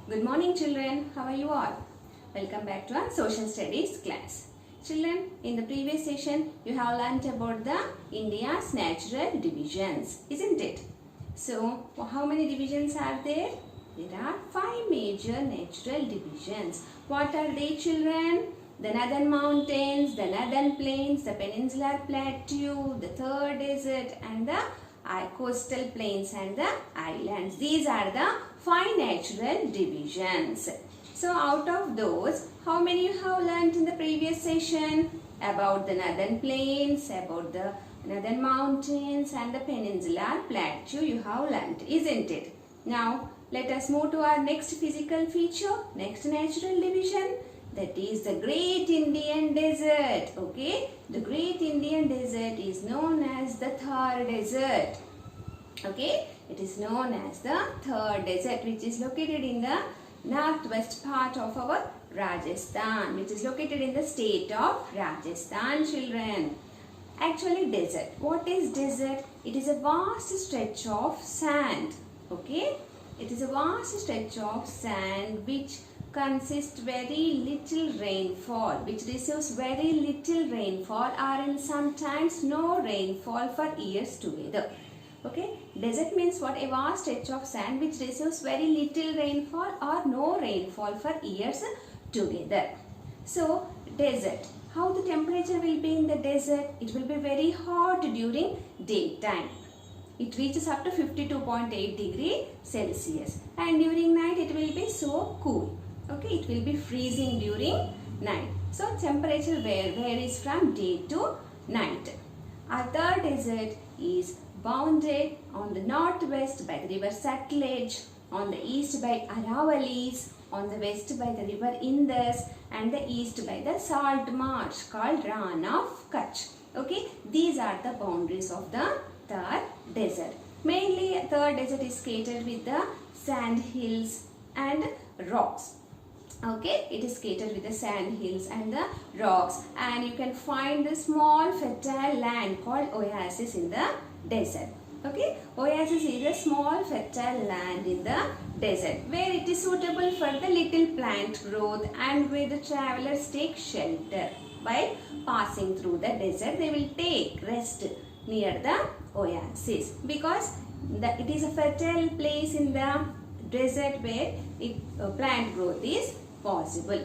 Good morning children, how are you all? Welcome back to our social studies class. Children, in the previous session you have learnt about the India's natural divisions, isn't it? So, how many divisions are there? There are 5 major natural divisions. What are they children? The northern mountains, the northern plains, the peninsular plateau, the third desert and the coastal plains and the islands. These are the 5 natural divisions. So out of those, how many you have learnt in the previous session? About the northern plains, about the northern mountains and the peninsular plateau you have learnt, isn't it? Now let us move to our next physical feature, next natural division. That is the Great Indian Desert. Okay, the Great Indian Desert is known as the Thar Desert. Okay, it is known as the Thar Desert, which is located in the northwest part of our Rajasthan, which is located in the state of Rajasthan, children. Actually, desert. What is desert? It is a vast stretch of sand. Okay, it is a vast stretch of sand which consists very little rainfall, which receives very little rainfall or in sometimes no rainfall for years together. Okay, desert means what? A vast stretch of sand which receives very little rainfall or no rainfall for years together. So, desert. How the temperature will be in the desert? It will be very hot during daytime. It reaches up to 52.8 degrees Celsius and during night it will be so cool. Okay, it will be freezing during night. So temperature varies from day to night. Our third desert is bounded on the northwest by the river Satluj, on the east by Aravalis, on the west by the river Indus and the east by the salt marsh called Rann of Kutch. Okay, these are the boundaries of the Thar Desert. Mainly Thar Desert is scattered with the sand hills and rocks. Okay, it is scattered with the sand hills and the rocks, and you can find the small fertile land called oasis in the desert. Okay, oasis is a small fertile land in the desert where it is suitable for the little plant growth and where the travelers take shelter. While passing through the desert, they will take rest near the oasis because it is a fertile place in the desert where plant growth is possible.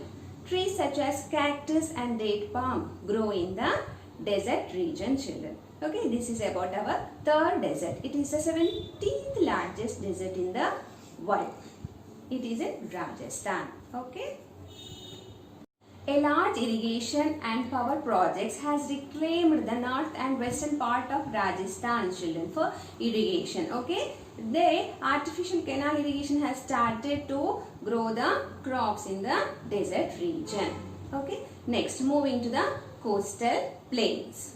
Trees such as cactus and date palm grow in the desert region, children. Okay, this is about our Thar Desert. It is the 17th largest desert in the world. It is in Rajasthan. Okay. A large irrigation and power projects has reclaimed the north and western part of Rajasthan, children, for irrigation. Okay, the artificial canal irrigation has started to grow the crops in the desert region. Okay, next moving to the coastal plains.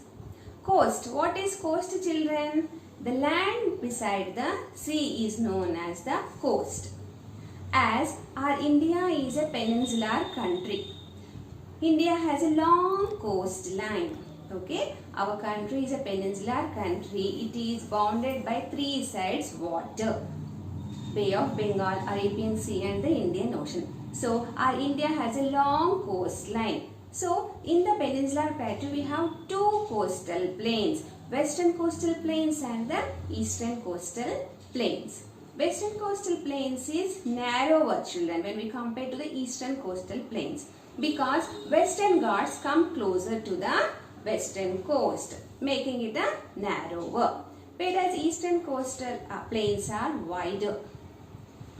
Coast. What is coast, children? The land beside the sea is known as the coast. As our India is a peninsular country, India has a long coastline. Okay, our country is a peninsular country. It is bounded by 3 sides water: Bay of Bengal, Arabian Sea and the Indian Ocean. So our India has a long coastline. So in the peninsular plateau we have 2 coastal plains, western coastal plains and the eastern coastal plains. Western coastal plains is narrower, children, when we compare to the eastern coastal plains, because Western Ghats come closer to the western coast, making it a narrower, whereas eastern coastal plains are wider.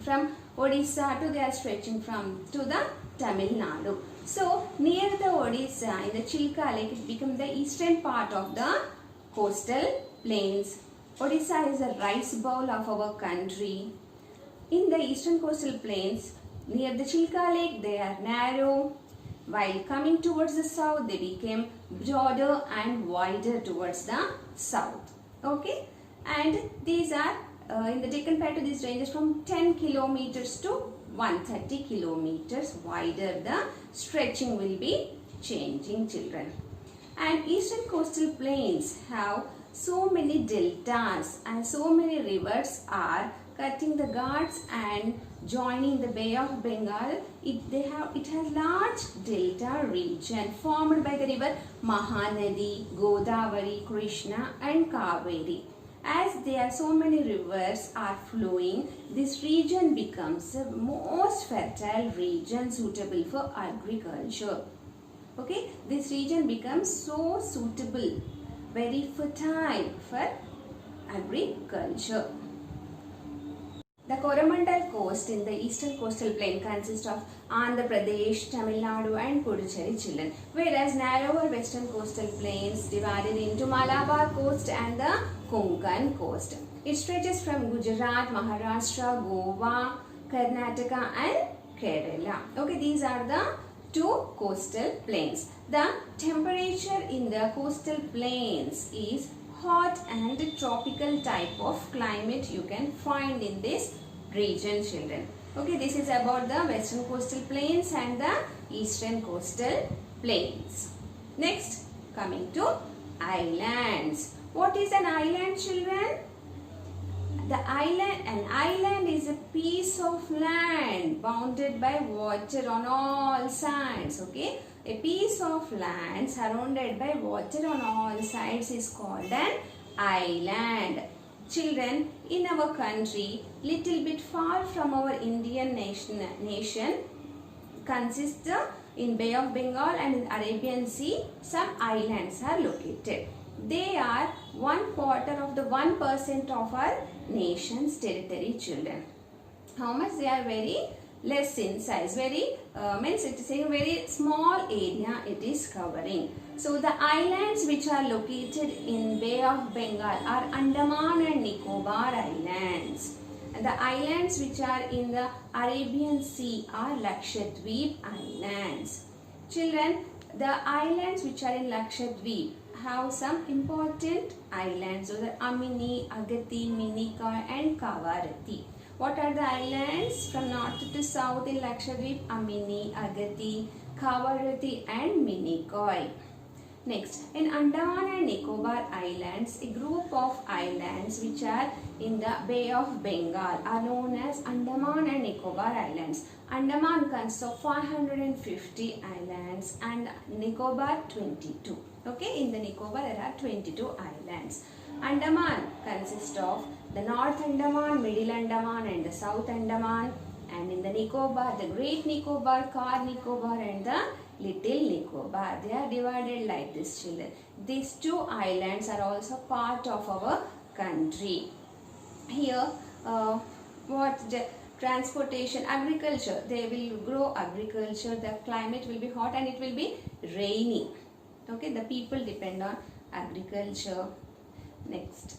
From Odisha to they are stretching to the Tamil Nadu. So near the Odisha, in the Chilka Lake, it becomes the eastern part of the coastal plains. Odisha is a rice bowl of our country. In the eastern coastal plains, near the Chilka Lake, they are narrow. While coming towards the south, they became broader and wider towards the south. Okay, and these are in the Deccan Plateau. This ranges from 10 kilometers to 130 kilometers wider. The stretching will be changing, children. And eastern coastal plains have so many deltas and so many rivers are cutting the Ghats and joining the Bay of Bengal. It has large delta region formed by the river Mahanadi, Godavari, Krishna and Kaveri. As there are so many rivers are flowing, this region becomes the most fertile region suitable for agriculture. Okay, this region becomes so suitable, very fertile for agriculture. The Coromandel coast in the eastern coastal plain consists of Andhra Pradesh, Tamil Nadu and Puducherry children, whereas narrower western coastal plains divided into Malabar coast and the Konkan coast. It stretches from Gujarat, Maharashtra, Goa, Karnataka and Kerala. Okay, these are the two coastal plains. The temperature in the coastal plains is hot and tropical type of climate you can find in this region, children. Okay, this is about the western coastal plains and the eastern coastal plains. Next, coming to islands. What is an island, children? An island is a piece of land bounded by water on all sides. Okay, a piece of land surrounded by water on all sides is called an island. Children, in our country, little bit far from our Indian nation consists in Bay of Bengal and in Arabian Sea, some islands are located. They are 1/4 of the 1% of our nation's territory, children. How much they are? Very less in size. Means it is a very small area it is covering. So the islands which are located in Bay of Bengal are Andaman and Nicobar Islands. And the islands which are in the Arabian Sea are Lakshadweep Islands. Children, the islands which are in Lakshadweep have some important islands. Those are Amini, Agathi, Minicoy and Kavaratti. What are the islands from north to south in Lakshadweep? Amini, Agathi, Kavaratti and Minicoy. Next, in Andaman and Nicobar Islands, a group of islands which are in the Bay of Bengal are known as Andaman and Nicobar Islands. Andaman consists of 550 islands and Nicobar 22. Okay, in the Nicobar there are 22 islands. Andaman consists of the North Andaman, Middle Andaman and the South Andaman, and in the Nicobar, the Great Nicobar, Car Nicobar and the Little Nicobar. They are divided like this, children. These two islands are also part of our country. Here, transportation, agriculture, they will grow agriculture, the climate will be hot and it will be rainy. Okay, the people depend on agriculture. Next.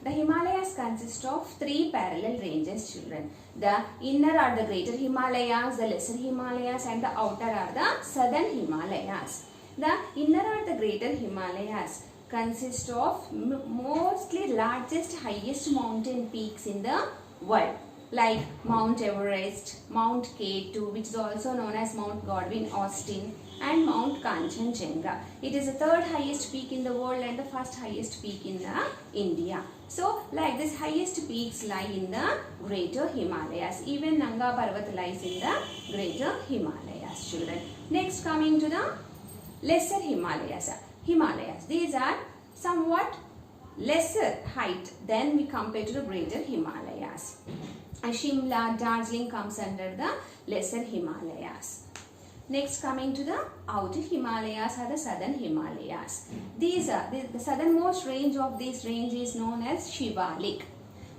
The Himalayas consist of 3 parallel ranges, children. The inner are the greater Himalayas, the lesser Himalayas and the outer are the southern Himalayas. The inner are the greater Himalayas consist of mostly largest, highest mountain peaks in the world, like Mount Everest, Mount K2, which is also known as Mount Godwin Austen, and Mount Kanchenjunga. It is the 3rd highest peak in the world and the 1st highest peak in India. So, like this, highest peaks lie in the greater Himalayas. Even Nanga Parvat lies in the greater Himalayas, children. Next, coming to the lesser Himalayas. These are somewhat lesser height than we compare to the greater Himalayas. Shimla, Darjeeling comes under the lesser Himalayas. Next, coming to the outer Himalayas are the southern Himalayas. These are the southernmost range of this range is known as Shivalik.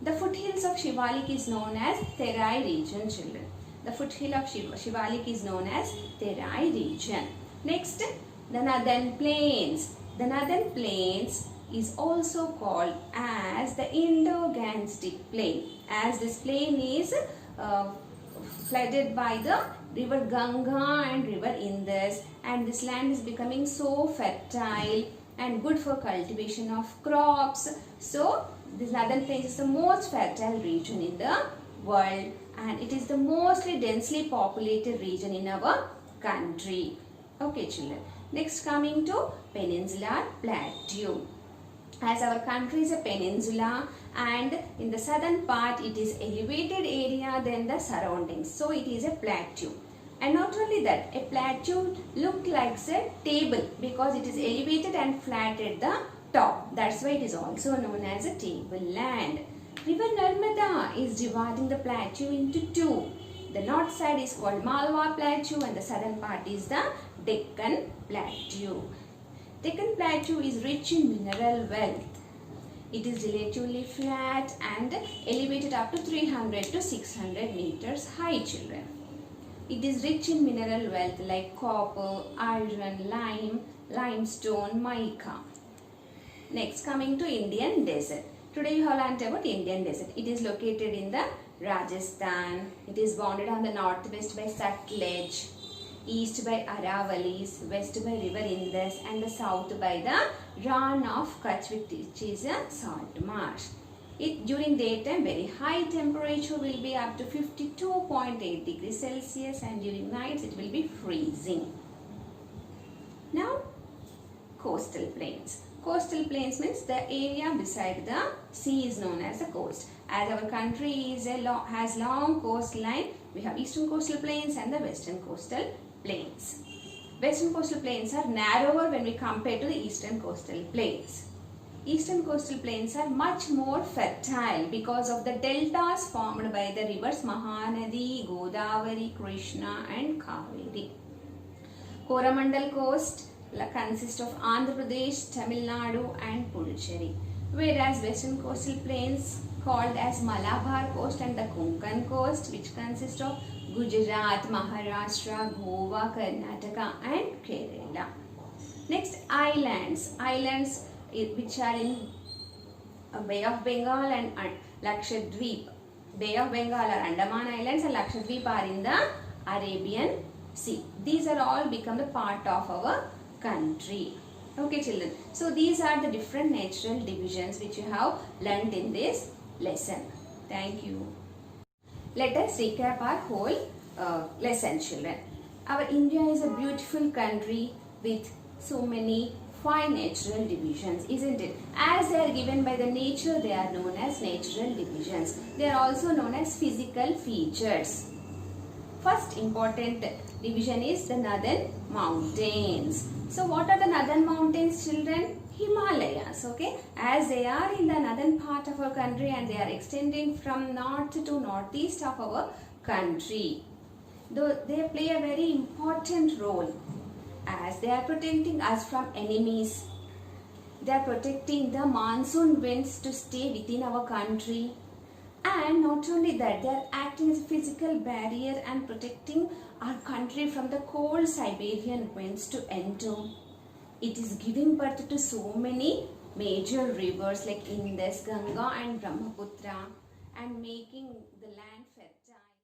The foothills of Shivalik is known as Terai region, children. The foothill of Shivalik is known as Terai region. Next, the northern plains. The northern plains is also called as the Indo-Gangetic plain, as this plain is flooded by the river Ganga and river Indus, and this land is becoming so fertile and good for cultivation of crops. So this northern plains is the most fertile region in the world and it is the mostly densely populated region in our country. Okay, children. Next, coming to Peninsular Plateau. As our country is a peninsula and in the southern part it is elevated area than the surroundings, so it is a plateau. And not only that, a plateau look like a table because it is elevated and flat at the top. That's why it is also known as a tableland. River Narmada is dividing the plateau into two. The north side is called Malwa Plateau and the southern part is the Deccan Plateau. Deccan Plateau is rich in mineral wealth. It is relatively flat and elevated up to 300 to 600 meters high, children. It is rich in mineral wealth like copper, iron, lime, limestone, mica. Next, coming to Indian desert. Today you have learnt about Indian desert. It is located in the Rajasthan. It is bounded on the northwest by Sutlej, east by Aravalis, west by river Indus and the south by the Rann of Kutch, which is a salt marsh. During daytime very high temperature will be up to 52.8 degrees Celsius and during nights it will be freezing. Now coastal plains. Coastal plains means the area beside the sea is known as the coast. As our country has long coastline, we have eastern coastal plains and the western coastal plains. Western coastal plains are narrower when we compare to the eastern coastal plains. Eastern coastal plains are much more fertile because of the deltas formed by the rivers Mahanadi, Godavari, Krishna and Kaveri. Coromandel coast consists of Andhra Pradesh, Tamil Nadu and Puducherry, whereas western coastal plains called as Malabar coast and the Konkan coast, which consists of Gujarat, Maharashtra, Goa, Karnataka and Kerala. Next, islands. Islands which are in Bay of Bengal and Lakshadweep. Bay of Bengal are Andaman Islands and Lakshadweep are in the Arabian Sea. These are all become the part of our country. Okay, children. So these are the different natural divisions which you have learnt in this lesson. Thank you. Let us recap our whole lesson, children. Our India is a beautiful country with so many fine natural divisions, isn't it? As they are given by the nature, they are known as natural divisions. They are also known as physical features. First important division is the northern mountains. So what are the northern mountains, children? Himalayas, okay? As they are in the northern part of our country and they are extending from north to northeast of our country. Though they play a very important role as they are protecting us from enemies. They are protecting the monsoon winds to stay within our country. And not only that, they are acting as a physical barrier and protecting our country from the cold Siberian winds to enter. It is giving birth to so many major rivers like Indus, Ganga and Brahmaputra and making the land fertile.